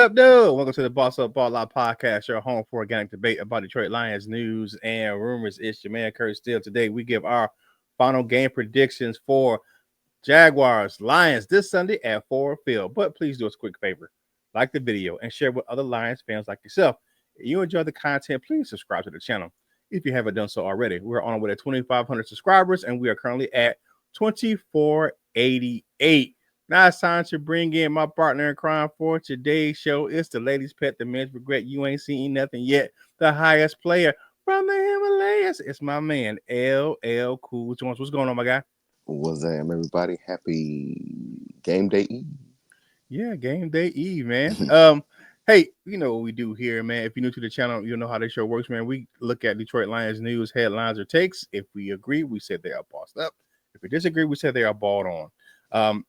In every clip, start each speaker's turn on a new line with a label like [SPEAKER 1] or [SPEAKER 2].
[SPEAKER 1] up, dude? Welcome to the Boss Up Ball Out Podcast, your home for organic debate about Detroit Lions news and rumors. It's your man, Kurt Steele. Today, we give our final game predictions for Jaguars Lions this Sunday at Ford Field. But please do us a quick favor. Like the video and share with other Lions fans like yourself. If you enjoy the content, please subscribe to the channel if you haven't done so already. We're on our way to 2,500 subscribers, and we are currently at 2488. Now it's time to bring in my partner in crime for today's show. It's the ladies' pet, the men's regret. You ain't seen nothing yet. The highest player from the Himalayas. It's my man, LL Cool Jones. What's going on, my guy?
[SPEAKER 2] What's up, everybody? Happy game day eve.
[SPEAKER 1] Yeah, game day eve, man. Hey, you know what we do here, man. If you're new to the channel, you know how this show works, man. We look at Detroit Lions news, headlines, or takes. If we agree, we say they are bossed up. If we disagree, we say they are balled on.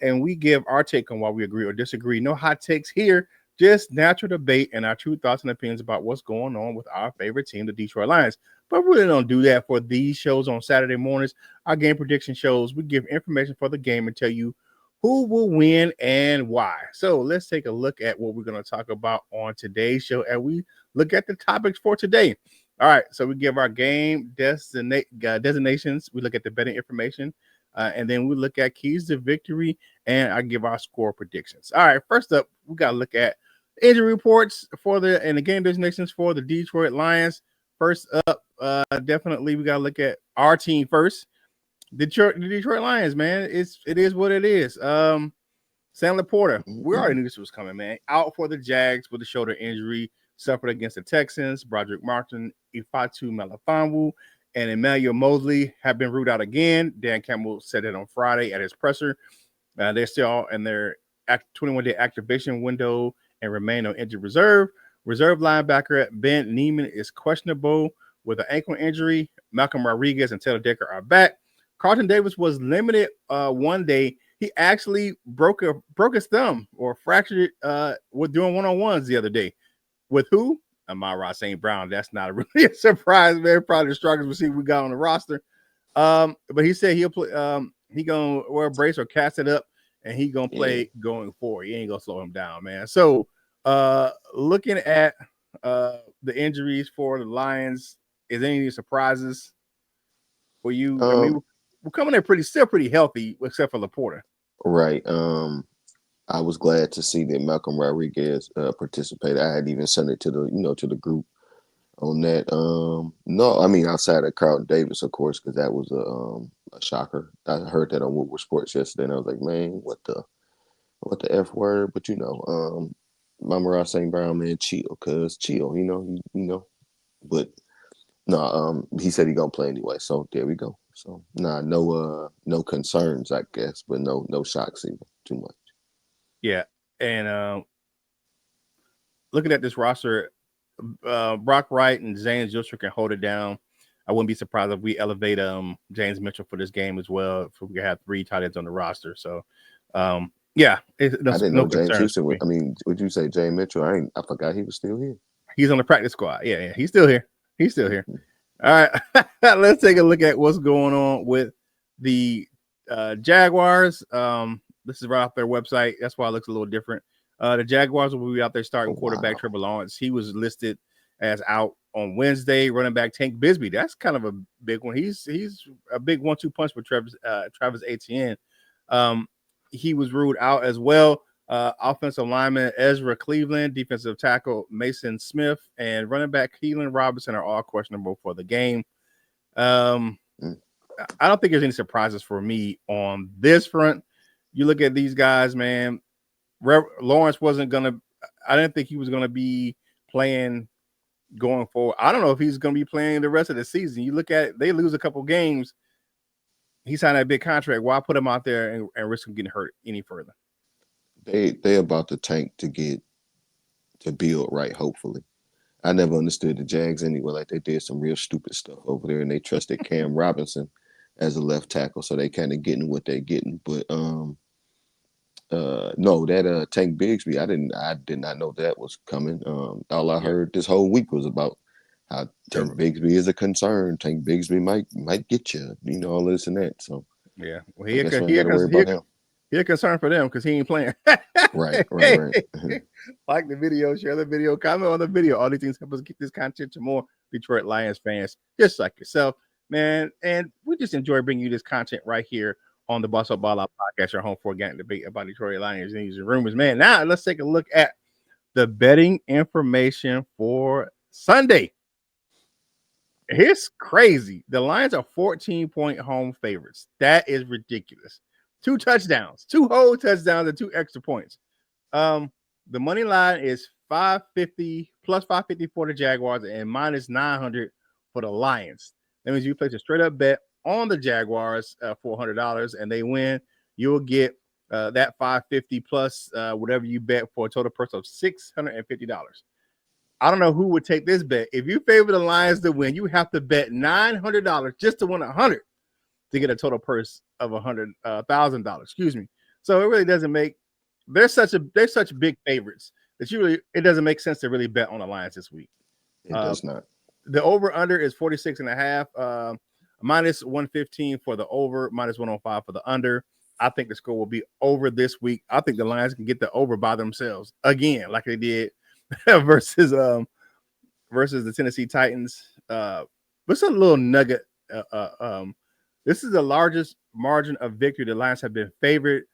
[SPEAKER 1] And we give our take on why we agree or disagree. No hot takes here, just natural debate and our true thoughts and opinions about what's going on with our favorite team, the Detroit Lions. But we really don't do that for these shows on Saturday mornings. Our game prediction shows, we give information for the game and tell you who will win and why. So let's take a look at what we're going to talk about on today's show, and we look at the topics for today. All right, so we give our game designations. We look at the betting information. And then we look at keys to victory, and I give our score predictions. All right, first up, we got to look at injury reports and the game designations for the Detroit Lions. First up, definitely we got to look at our team first. The Detroit Lions, man. It is what it is. Sam Laporta, we already knew this was coming, man. Out for the Jags with a shoulder injury, suffered against the Texans. Broderick Martin, Ifeatu Melifonwu, and Emmanuel Mosley have been ruled out again. Dan Campbell said it on Friday at his presser. They're still in their 21-day activation window and remain on injured reserve. Reserve linebacker Ben Neiman is questionable with an ankle injury. Malcolm Rodriguez and Taylor Decker are back. Carlton Davis was limited one day. He actually broke his thumb or fractured it with doing one-on-ones the other day. With who? Amon-Ra St. Brown. That's not really a surprise, man. Probably the strongest receiver we got on the roster. But he said he'll play. He gonna wear a brace or cast it up, and he gonna play going forward. He ain't gonna slow him down, man. So, looking at the injuries for the Lions, is there any surprises for you? I mean, we're coming in still pretty healthy, except for Laporta.
[SPEAKER 2] Right. I was glad to see that Malcolm Rodriguez participated. I had even sent it to the group on that. No, I mean outside of Carlton Davis, of course, because that was a shocker. I heard that on Woodward Sports yesterday, and I was like, man, what the F word? But Amon-Ra St. Brown, man, chill, you know. But no, he said he gonna play anyway, so there we go. So no concerns, I guess, but no shocks either. Too much.
[SPEAKER 1] Yeah, and looking at this roster, Brock Wright and James Joshua can hold it down. I wouldn't be surprised if we elevate James Mitchell for this game as well. If we have 3 tight ends on the roster, so yeah,
[SPEAKER 2] I didn't know James Houston. I mean, would you say James Mitchell? I forgot he was still here.
[SPEAKER 1] He's on the practice squad. Yeah, he's still here. All right, let's take a look at what's going on with the Jaguars. This is right off their website. That's why it looks a little different. The Jaguars will be out there starting quarterback Trevor Lawrence. He was listed as out on Wednesday. Running back Tank Bigsby. That's kind of a big one. He's a big 1-2 punch with Travis Etienne. He was ruled out as well. Offensive lineman Ezra Cleveland, defensive tackle Mason Smith, and running back Keelan Robinson are all questionable for the game. I don't think there's any surprises for me on this front. You look at these guys, man. Lawrence wasn't going to – I didn't think he was going to be playing going forward. I don't know if he's going to be playing the rest of the season. You look at it, they lose a couple games. He signed that big contract. Why put him out there and risk him getting hurt any further?
[SPEAKER 2] They about to tank to build right, hopefully. I never understood the Jags anyway. Like, they did some real stupid stuff over there, and they trusted Cam Robinson as a left tackle, so they kind of getting what they're getting. But no, that Tank Bigsby, I did not know that was coming. All I heard this whole week was about how Tank Bigsby is a concern. Tank Bigsby might get you, all this and that. So
[SPEAKER 1] yeah, well,
[SPEAKER 2] I guess we ain't gotta worry about him.
[SPEAKER 1] He's concerned for them because he ain't playing.
[SPEAKER 2] Right, right,
[SPEAKER 1] Hey,
[SPEAKER 2] right.
[SPEAKER 1] like the video, share the video, comment on the video. All these things help us get this content to more Detroit Lions fans, just like yourself, man. And we just enjoy bringing you this content right here on the Bus Up Ball Out podcast, your home for organic debate about Detroit Lions news and rumors, man. Now let's take a look at the betting information for Sunday. It's crazy. The Lions are 14-point home favorites. That is ridiculous. 2 touchdowns, 2 whole touchdowns, and 2 extra points. Um, the money line is 550 plus 550 for the Jaguars and minus 900 for the Lions. That means you place a straight up bet on the Jaguars for $100 and they win. You'll get that 550 plus whatever you bet for a total purse of $650. I don't know who would take this bet. If you favor the Lions to win, you have to bet $900 just to win 100 to get a total purse of $100,000. Excuse me. So it really doesn't make. They're such big favorites that it doesn't make sense to really bet on the Lions this week.
[SPEAKER 2] It does not.
[SPEAKER 1] The over under is 46.5. Minus 115 for the over, minus 105 for the under. I think the score will be over this week. I think the Lions can get the over by themselves again, like they did versus the Tennessee Titans. What's a little nugget? This is the largest margin of victory the Lions have been favored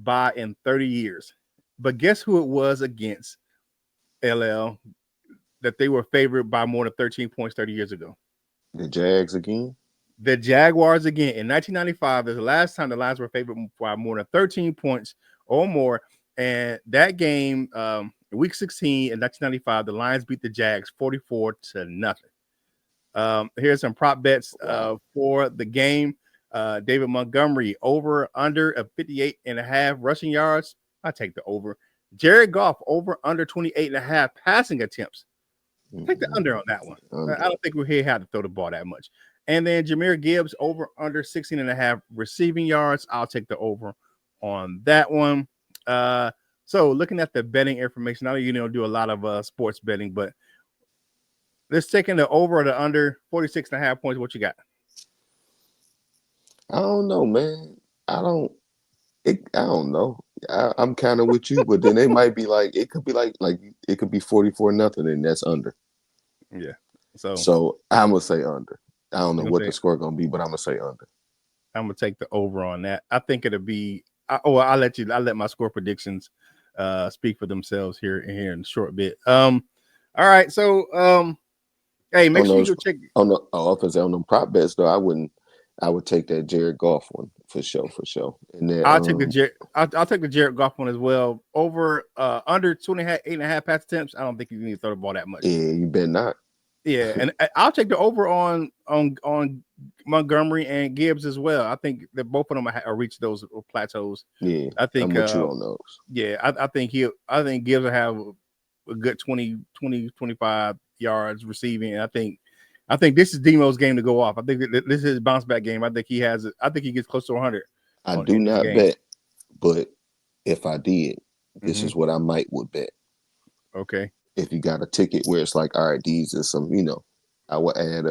[SPEAKER 1] by in 30 years. But guess who it was against, LL, that they were favored by more than 13 points 30 years ago?
[SPEAKER 2] The Jags again?
[SPEAKER 1] The Jaguars again. In 1995 is the last time the Lions were favored by more than 13 points or more. And that game, week 16 in 1995, the Lions beat the Jags 44-0. Here's some prop bets for the game. David Montgomery over under of 58.5 rushing yards. I take the over. Jared Goff over under 28.5 passing attempts. Take the under on that one. I don't think we had to throw the ball that much. And then Jahmyr Gibbs over under 16.5 receiving yards. I'll take the over on that one. So looking at the betting information, I know you don't do a lot of sports betting, but let's take in the over or the under 46.5 points. What you got?
[SPEAKER 2] I don't know, man. I don't know. I'm kind of with you, but then it might be like it could be like it could be 44-0, and that's under.
[SPEAKER 1] Yeah.
[SPEAKER 2] So I'm gonna say under. I don't know what the score gonna be, but I'm gonna say under.
[SPEAKER 1] I'm gonna take the over on that. I think it'll be. I'll let my score predictions speak for themselves here in a short bit. All right. So hey, make sure you go check
[SPEAKER 2] on them prop bets though. I would take that Jared Goff one for sure. And then,
[SPEAKER 1] I'll take the Jared Goff one as well. Over under 8.5 pass attempts. I don't think you need to throw the ball that much.
[SPEAKER 2] Yeah, you better not.
[SPEAKER 1] Yeah, and I'll take the over on Montgomery and Gibbs as well. I think that both of them are reached those plateaus.
[SPEAKER 2] Yeah,
[SPEAKER 1] I think
[SPEAKER 2] I'm with you on those.
[SPEAKER 1] Yeah, I think Gibbs will have a good 20, 25 yards receiving. And I think this is Demo's game to go off. I think this is his bounce back game. I think he gets close to 100.
[SPEAKER 2] I do not bet, but if I did, this is what I would bet.
[SPEAKER 1] Okay.
[SPEAKER 2] If you got a ticket where it's like, all right, these are some, I will add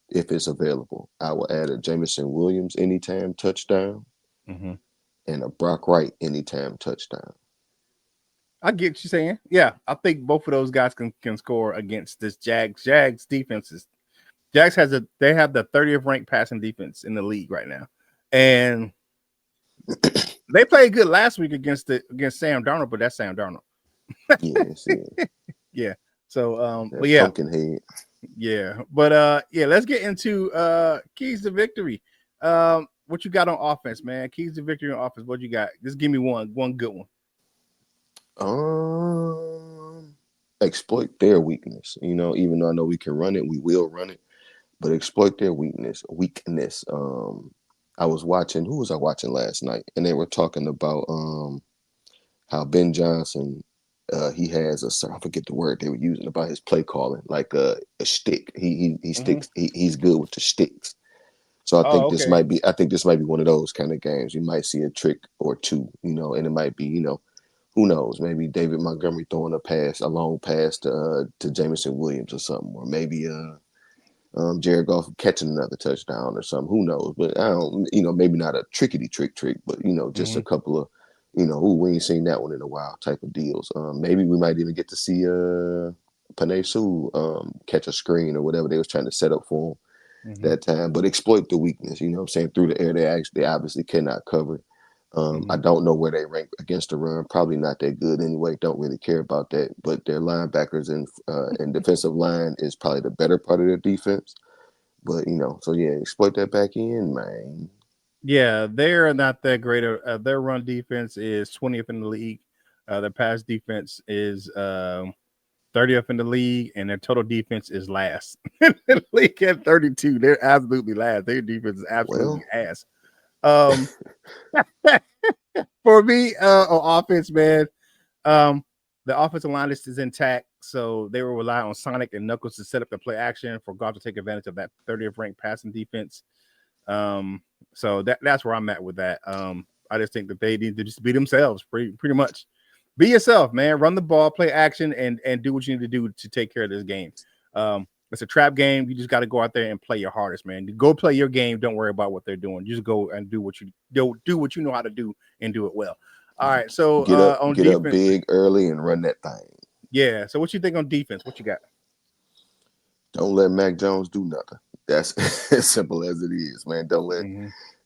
[SPEAKER 2] if it's available, I will add a Jameson Williams anytime touchdown and a Brock Wright anytime touchdown.
[SPEAKER 1] I get what you're saying. Yeah, I think both of those guys can score against this Jags defenses. Jags have the 30th ranked passing defense in the league right now, and they played good last week against Sam Darnold, but that's Sam Darnold.
[SPEAKER 2] Yes.
[SPEAKER 1] Yeah. So
[SPEAKER 2] that
[SPEAKER 1] but yeah.
[SPEAKER 2] Pumpkinhead.
[SPEAKER 1] Yeah. But yeah, let's get into keys to victory. What you got on offense, man? Keys to victory on offense. What you got? Just give me one good one.
[SPEAKER 2] Exploit their weakness. Even though I know we can run it, we will run it, but exploit their weakness. I was watching. Who was I watching last night? And they were talking about how Ben Johnson, he has I forget the word they were using about his play calling, like a stick. He sticks. He's good with the sticks. So I think this might be. I think this might be one of those kind of games. You might see a trick or two, and it might be, who knows? Maybe David Montgomery throwing a long pass to Jameson Williams or something, or maybe Jared Goff catching another touchdown or something. Who knows? But I don't, maybe not a trickety trick, but just a couple of, we ain't seen that one in a while type of deals. Maybe we might even get to see Panay Sue catch a screen or whatever they was trying to set up for him that time, but exploit the weakness. You know what I'm saying? Through the air, they obviously cannot cover. I don't know where they rank against the run. Probably not that good anyway. Don't really care about that. But their linebackers and defensive line is probably the better part of their defense. But so yeah, exploit that back in, man.
[SPEAKER 1] Yeah, they're not that great. Their run defense is 20th in the league. Their pass defense is 30th in the league, and their total defense is last in the league at 32. They're absolutely last. Their defense is absolutely
[SPEAKER 2] Well,
[SPEAKER 1] ass. Um, for me, on offense, man, the offensive line list is intact, so they will rely on Sonic and Knuckles to set up the play action for Goff to take advantage of that 30th ranked passing defense. So that's where I'm at with that. I just think that they need to just be themselves, pretty much. Be yourself, man. Run the ball, play action, and do what you need to do to take care of this game. It's a trap game. You just got to go out there and play your hardest, man. Go play your game. Don't worry about what they're doing. Just go and do what you know how to do and do it well. All right. So on
[SPEAKER 2] get up
[SPEAKER 1] defense,
[SPEAKER 2] big early and run that thing.
[SPEAKER 1] yeah. So what you think on defense? What you got?
[SPEAKER 2] Don't let Mac Jones do nothing. That's as simple as it is, man. Don't let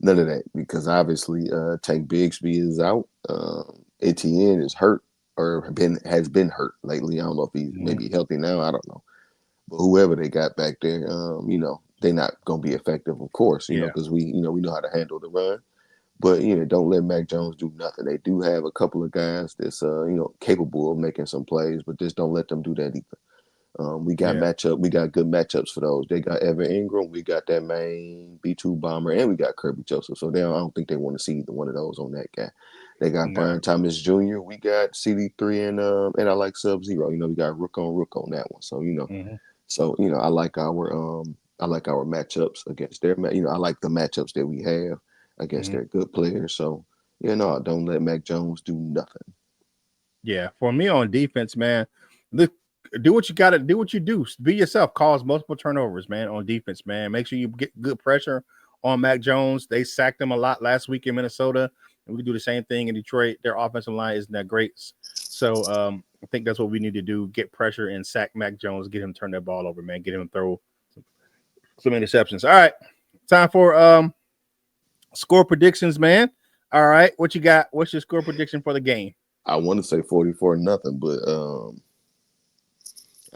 [SPEAKER 2] none of that, because obviously Tank Bigsby is out. Etienne is hurt or has been hurt lately. I don't know if he's maybe healthy now. I don't know. But whoever they got back there, they're not gonna be effective, of course, because we know how to handle the run. But don't let Mac Jones do nothing. They do have a couple of guys that's capable of making some plays, but just don't let them do that either. We got good matchups for those. They got Evan Ingram, we got that main B2 bomber, and we got Kirby Joseph. So I don't think they want to see either one of those on that guy. They got Brian Thomas Jr. We got CD3 and I like Sub-Zero. We got Rook on that one. So I like our matchups against their I like the matchups that we have against their good players. So don't let Mac Jones do nothing.
[SPEAKER 1] Yeah, for me on defense, man, do what you got to do. What you do, be yourself. Cause multiple turnovers, man. On defense, man. Make sure you get good pressure on Mac Jones. They sacked him a lot last week in Minnesota, and we can do the same thing in Detroit. Their offensive line isn't that great, so I think that's what we need to do: get pressure and sack Mac Jones, get him turn that ball over, man. Get him throw some interceptions. All right, time for score predictions, man. All right, what you got? What's your score prediction for the game?
[SPEAKER 2] I want to say 44-0, but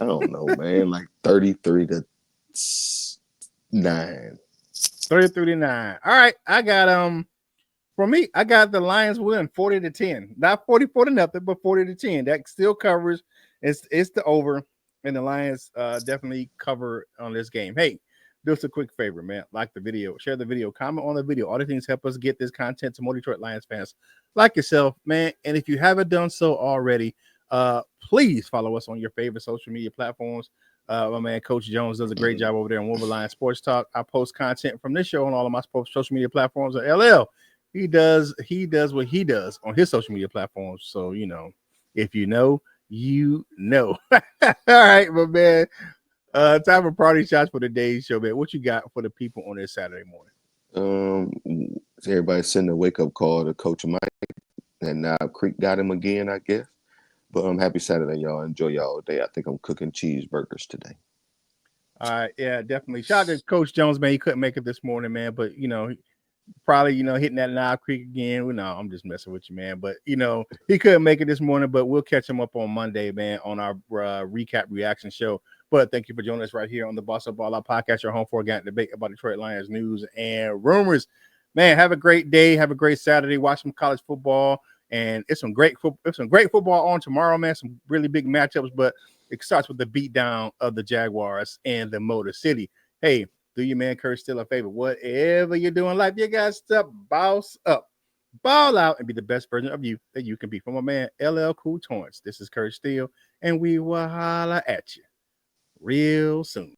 [SPEAKER 2] I don't know, man. Like 33-9.
[SPEAKER 1] 33-9. All right, I got for me, I got the Lions winning 40-10. Not 44-0, but 40-10. That still covers. It's the over, and the Lions definitely cover on this game. Hey, do us a quick favor, man. Like the video, share the video, comment on the video. All the things help us get this content to more Detroit Lions fans like yourself, man. And if you haven't done so already, please follow us on your favorite social media platforms. My man Coach Jones does a great job over there on Wolverine Sports Talk. I post content from this show on all of my social media platforms. At LL, he does what he does on his social media platforms. So if you know, you know. All right, my man. Time for party shots for today's show, man. What you got for the people on this Saturday morning?
[SPEAKER 2] Everybody send a wake up call to Coach Mike, and now Creek got him again, I guess. But happy Saturday, y'all. Enjoy y'all day. I think I'm cooking cheeseburgers today.
[SPEAKER 1] All right, yeah, definitely. Shout out to Coach Jones, man. He couldn't make it this morning, man. But probably hitting that Knob Creek again. Well, no, I'm just messing with you, man. But he couldn't make it this morning. But we'll catch him up on Monday, man, on our recap reaction show. But thank you for joining us right here on the Boss Up Ball Out podcast, your home for organic debate about Detroit Lions news and rumors. Man, have a great day. Have a great Saturday. Watch some college football. And it's some great football on tomorrow, man. Some really big matchups, but it starts with the beatdown of the Jaguars and the Motor City. Hey, do your man Kurt still a favor? Whatever you're doing in life, you got to boss up, ball out, and be the best version of you that you can be. From my man LL Cool Torrance, this is Kurt Steele, and we will holla at you real soon.